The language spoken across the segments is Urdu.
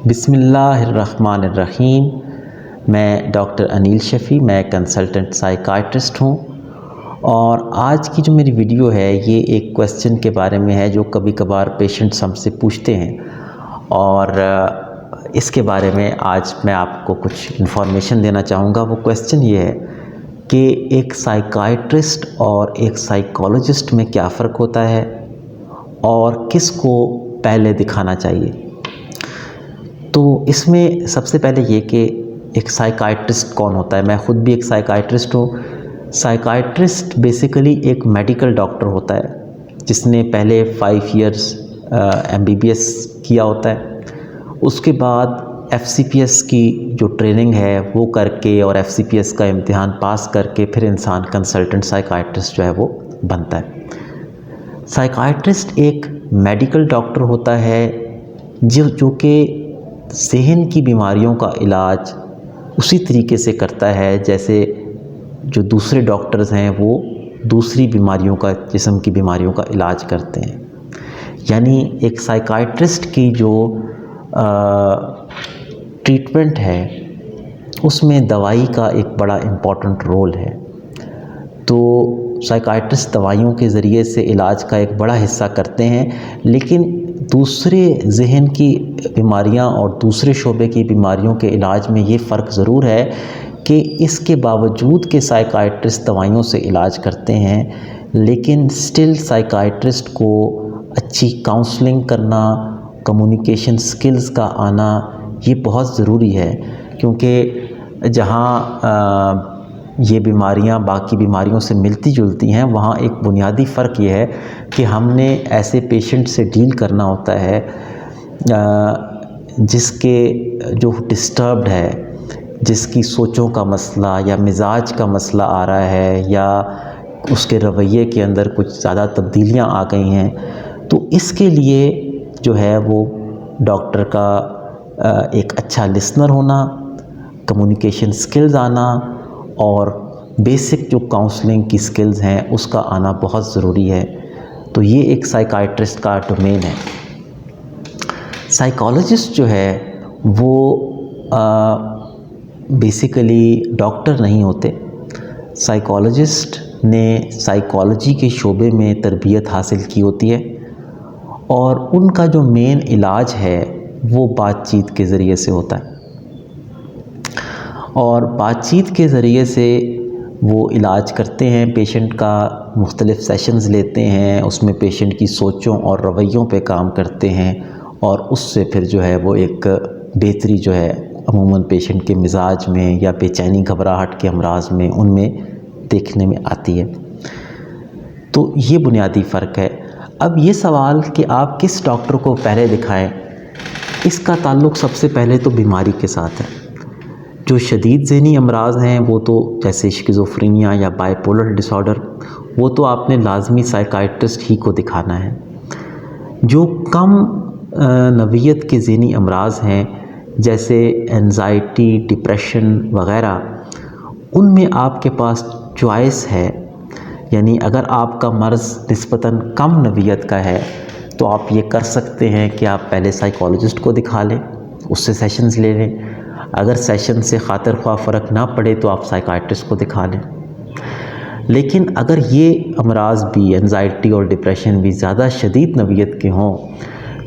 بسم اللہ الرحمن الرحیم۔ میں ڈاکٹر انیل شفیع، میں کنسلٹنٹ سائیکائٹرسٹ ہوں، اور آج کی جو میری ویڈیو ہے یہ ایک کویسچن کے بارے میں ہے جو کبھی کبھار پیشنٹس ہم سے پوچھتے ہیں، اور اس کے بارے میں آج میں آپ کو کچھ انفارمیشن دینا چاہوں گا۔ وہ کویسچن یہ ہے کہ ایک سائیکائٹرسٹ اور ایک سائیکالوجسٹ میں کیا فرق ہوتا ہے اور کس کو پہلے دکھانا چاہیے۔ تو اس میں سب سے پہلے یہ کہ ایک سائیکائٹرسٹ کون ہوتا ہے۔ میں خود بھی ایک سائیکائٹرسٹ ہوں۔ سائیکائٹرسٹ بیسیکلی ایک میڈیکل ڈاکٹر ہوتا ہے جس نے پہلے 5 ایئرس MBBS کیا ہوتا ہے، اس کے بعد FCPS کی جو ٹریننگ ہے وہ کر کے اور FCPS کا امتحان پاس کر کے پھر انسان کنسلٹنٹ سائیکائٹرسٹ جو ہے وہ بنتا ہے۔ سائیکائٹرسٹ ایک میڈیکل ڈاکٹر ہوتا ہے جو کہ ذہن کی بیماریوں کا علاج اسی طریقے سے کرتا ہے جیسے جو دوسرے ڈاکٹرز ہیں وہ دوسری بیماریوں کا، جسم کی بیماریوں کا علاج کرتے ہیں۔ یعنی ایک سائیکائٹرسٹ کی جو ٹریٹمنٹ ہے اس میں دوائی کا ایک بڑا امپورٹنٹ رول ہے۔ تو سائیکائٹرسٹ دوائیوں کے ذریعے سے علاج کا ایک بڑا حصہ کرتے ہیں، لیکن دوسرے ذہن کی بیماریاں اور دوسرے شعبے کی بیماریوں کے علاج میں یہ فرق ضرور ہے کہ اس کے باوجود کہ سائیکائٹرسٹ دوائیوں سے علاج کرتے ہیں، لیکن سٹل سائیکائٹرسٹ کو اچھی کاؤنسلنگ کرنا، کمیونیکیشن سکلز کا آنا یہ بہت ضروری ہے، کیونکہ جہاں یہ بیماریاں باقی بیماریوں سے ملتی جلتی ہیں وہاں ایک بنیادی فرق یہ ہے کہ ہم نے ایسے پیشنٹ سے ڈیل کرنا ہوتا ہے جس کے جو ڈسٹربڈ ہے، جس کی سوچوں کا مسئلہ یا مزاج کا مسئلہ آ رہا ہے یا اس کے رویے کے اندر کچھ زیادہ تبدیلیاں آ گئی ہیں۔ تو اس کے لیے جو ہے وہ ڈاکٹر کا ایک اچھا لسنر ہونا، کمیونیکیشن سکلز آنا اور بیسک جو کاؤنسلنگ کی سکلز ہیں اس کا آنا بہت ضروری ہے۔ تو یہ ایک سائیکائٹرسٹ کا ڈومین ہے۔ سائیکالوجسٹ جو ہے وہ بیسیکلی ڈاکٹر نہیں ہوتے۔ سائیکالوجسٹ نے سائیکالوجی کے شعبے میں تربیت حاصل کی ہوتی ہے، اور ان کا جو مین علاج ہے وہ بات چیت کے ذریعے سے ہوتا ہے، اور بات چیت کے ذریعے سے وہ علاج کرتے ہیں پیشنٹ کا، مختلف سیشنز لیتے ہیں، اس میں پیشنٹ کی سوچوں اور رویوں پہ کام کرتے ہیں، اور اس سے پھر جو ہے وہ ایک بہتری جو ہے عموماً پیشنٹ کے مزاج میں یا بے چینی گھبراہٹ کے امراض میں ان میں دیکھنے میں آتی ہے۔ تو یہ بنیادی فرق ہے۔ اب یہ سوال کہ آپ کس ڈاکٹر کو پہلے دکھائیں، اس کا تعلق سب سے پہلے تو بیماری کے ساتھ ہے۔ جو شدید ذہنی امراض ہیں وہ تو جیسے شیزوفرینیا یا بائی پولر ڈس آرڈر، وہ تو آپ نے لازمی سائیکائٹرسٹ ہی کو دکھانا ہے۔ جو کم نوعیت کے ذہنی امراض ہیں جیسے انزائٹی، ڈپریشن وغیرہ، ان میں آپ کے پاس چوائس ہے، یعنی اگر آپ کا مرض نسبتاً کم نوعیت کا ہے تو آپ یہ کر سکتے ہیں کہ آپ پہلے سائیکالوجسٹ کو دکھا لیں، اس سے سیشنز لے لیں۔ اگر سیشن سے خاطر خواہ فرق نہ پڑے تو آپ سائیکائٹرسٹ کو دکھا لیں۔ لیکن اگر یہ امراض بھی، انزائٹی اور ڈپریشن بھی زیادہ شدید نوعیت کے ہوں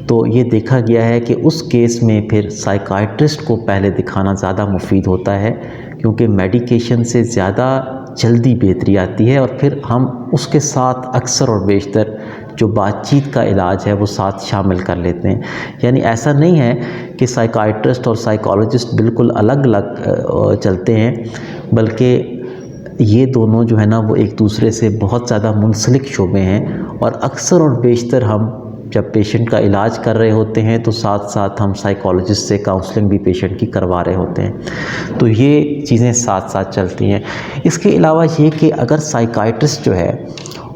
تو یہ دیکھا گیا ہے کہ اس کیس میں پھر سائیکائٹرسٹ کو پہلے دکھانا زیادہ مفید ہوتا ہے، کیونکہ میڈیکیشن سے زیادہ جلدی بہتری آتی ہے، اور پھر ہم اس کے ساتھ اکثر اور بیشتر جو بات چیت کا علاج ہے وہ ساتھ شامل کر لیتے ہیں۔ یعنی ایسا نہیں ہے کہ سائیکائٹرسٹ اور سائیکالوجسٹ بالکل الگ الگ چلتے ہیں، بلکہ یہ دونوں جو ہے نا وہ ایک دوسرے سے بہت زیادہ منسلک شعبے ہیں، اور اکثر اور بیشتر ہم جب پیشنٹ کا علاج کر رہے ہوتے ہیں تو ساتھ ساتھ ہم سائیکالوجسٹ سے کاؤنسلنگ بھی پیشنٹ کی کروا رہے ہوتے ہیں۔ تو یہ چیزیں ساتھ ساتھ چلتی ہیں۔ اس کے علاوہ یہ کہ اگر سائیکائٹرسٹ جو ہے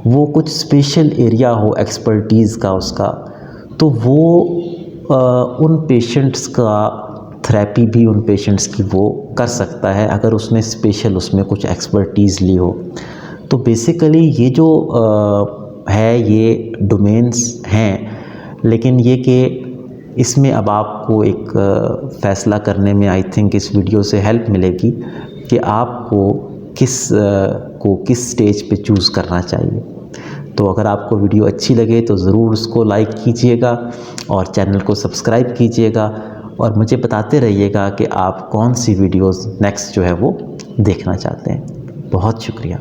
وہ کچھ اسپیشل ایریا ہو ایکسپرٹیز کا اس کا، تو وہ ان پیشنٹس کا تھراپی بھی ان پیشنٹس کی وہ کر سکتا ہے اگر اس نے اسپیشل اس میں کچھ ایکسپرٹیز لی ہو۔ تو بیسیکلی یہ جو ہے یہ ڈومینز ہیں، لیکن یہ کہ اس میں اب آپ کو ایک فیصلہ کرنے میں آئی تھنک اس ویڈیو سے ہیلپ ملے گی کہ آپ کو کس سٹیج پہ چوز کرنا چاہیے۔ تو اگر آپ کو ویڈیو اچھی لگے تو ضرور اس کو لائک کیجئے گا اور چینل کو سبسکرائب کیجئے گا، اور مجھے بتاتے رہیے گا کہ آپ کون سی ویڈیوز نیکسٹ جو ہے وہ دیکھنا چاہتے ہیں۔ بہت شکریہ۔